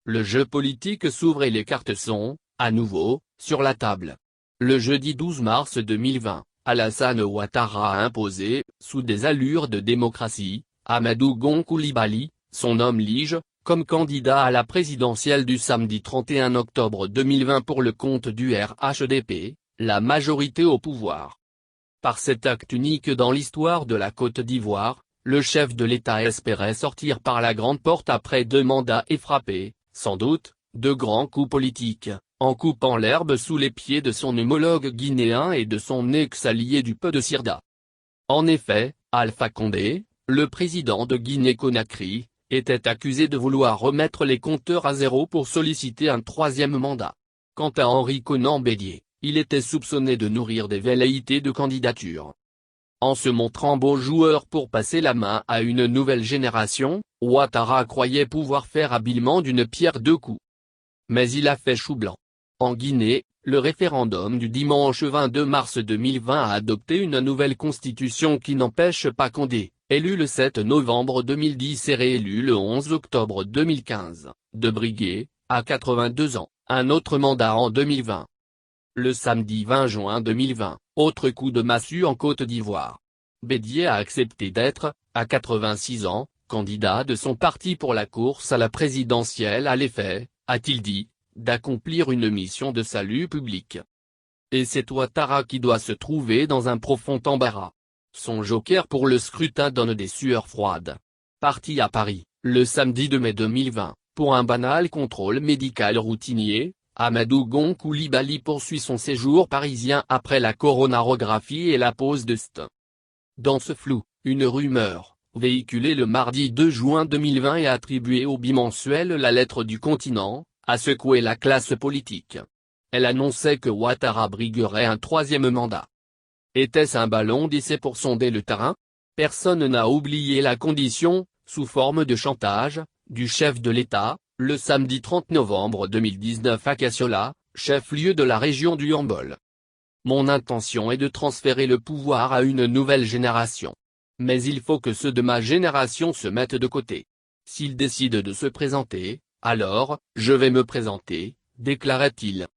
le jeu politique s'ouvre et les cartes sont, à nouveau, sur la table. Le jeudi 12 mars 2020, Alassane Ouattara a imposé, sous des allures de démocratie, Amadou Gon Coulibaly, son homme lige, comme candidat à la présidentielle du samedi 31 octobre 2020 pour le compte du RHDP, la majorité au pouvoir. Par cet acte unique dans l'histoire de la Côte d'Ivoire, le chef de l'État espérait sortir par la grande porte après 2 mandats et frapper, sans doute, de grands coups politiques, en coupant l'herbe sous les pieds de son homologue guinéen et de son ex-allié du peu de Sirda. En effet, Alpha Condé, le président de Guinée-Conakry, était accusé de vouloir remettre les compteurs à zéro pour solliciter un 3e mandat. Quant à Henri Konan Bédié, il était soupçonné de nourrir des velléités de candidature. En se montrant beau joueur pour passer la main à une nouvelle génération, Ouattara croyait pouvoir faire habilement d'une pierre 2 coups. Mais il a fait chou blanc. En Guinée, le référendum du dimanche 22 mars 2020 a adopté une nouvelle constitution qui n'empêche pas Condé, élu le 7 novembre 2010 et réélu le 11 octobre 2015, de briguer, à 82 ans, un autre mandat en 2020. Le samedi 20 juin 2020, autre coup de massue en Côte d'Ivoire. Bédié a accepté d'être, à 86 ans, candidat de son parti pour la course à la présidentielle à l'effet, a-t-il dit, d'accomplir une mission de salut public. Et c'est Ouattara qui doit se trouver dans un profond embarras. Son joker pour le scrutin donne des sueurs froides. Parti à Paris, le samedi 2 mai 2020, pour un banal contrôle médical routinier, Amadou Gon Coulibaly poursuit son séjour parisien après la coronarographie et la pose de st. Dans ce flou, une rumeur, véhiculée le mardi 2 juin 2020 et attribuée au bimensuel La Lettre du Continent, a secoué la classe politique. Elle annonçait que Ouattara briguerait un 3e mandat. Était-ce un ballon d'essai pour sonder le terrain? Personne n'a oublié la condition, sous forme de chantage, du chef de l'État, le samedi 30 novembre 2019 à Kassola, chef-lieu de la région du Yambol. Mon intention est de transférer le pouvoir à une nouvelle génération. Mais il faut que ceux de ma génération se mettent de côté. S'ils décident de se présenter, alors, je vais me présenter, déclarait-il.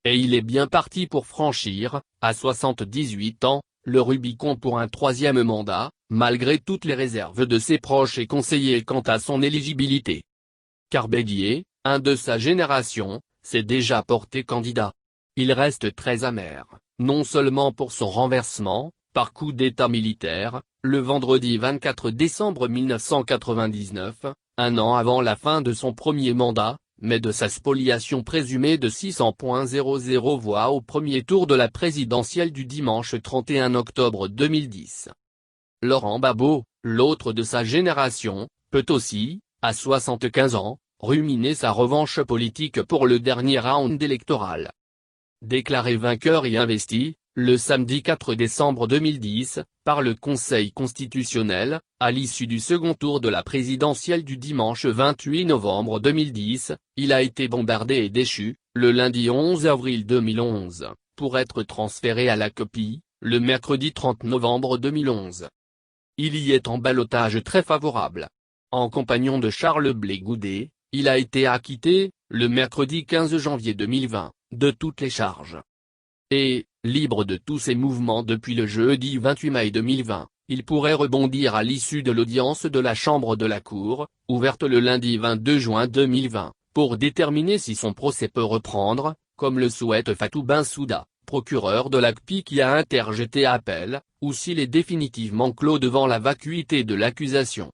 Et il est bien parti pour franchir, à 78 ans, le Rubicon pour un 3e mandat, malgré toutes les réserves de ses proches et conseillers quant à son éligibilité. Car Bédié, un de sa génération, s'est déjà porté candidat. Il reste très amer, non seulement pour son renversement, par coup d'état militaire, le vendredi 24 décembre 1999, un an avant la fin de son premier mandat, mais de sa spoliation présumée de 600,00 voix au premier tour de la présidentielle du dimanche 31 octobre 2010. Laurent Gbagbo, l'autre de sa génération, peut aussi, à 75 ans, ruminer sa revanche politique pour le dernier round électoral. Déclaré vainqueur et investi, le samedi 4 décembre 2010, par le Conseil constitutionnel, à l'issue du second tour de la présidentielle du dimanche 28 novembre 2010, il a été bombardé et déchu, le lundi 11 avril 2011, pour être transféré à la copie, le mercredi 30 novembre 2011. Il y est en ballottage très favorable. En compagnon de Charles Blé Goudé, il a été acquitté, le mercredi 15 janvier 2020, de toutes les charges. Et, libre de tous ses mouvements depuis le jeudi 28 mai 2020, il pourrait rebondir à l'issue de l'audience de la Chambre de la Cour, ouverte le lundi 22 juin 2020, pour déterminer si son procès peut reprendre, comme le souhaite Fatou Bensouda, procureur de l'ACPI qui a interjeté appel, ou s'il est définitivement clos devant la vacuité de l'accusation.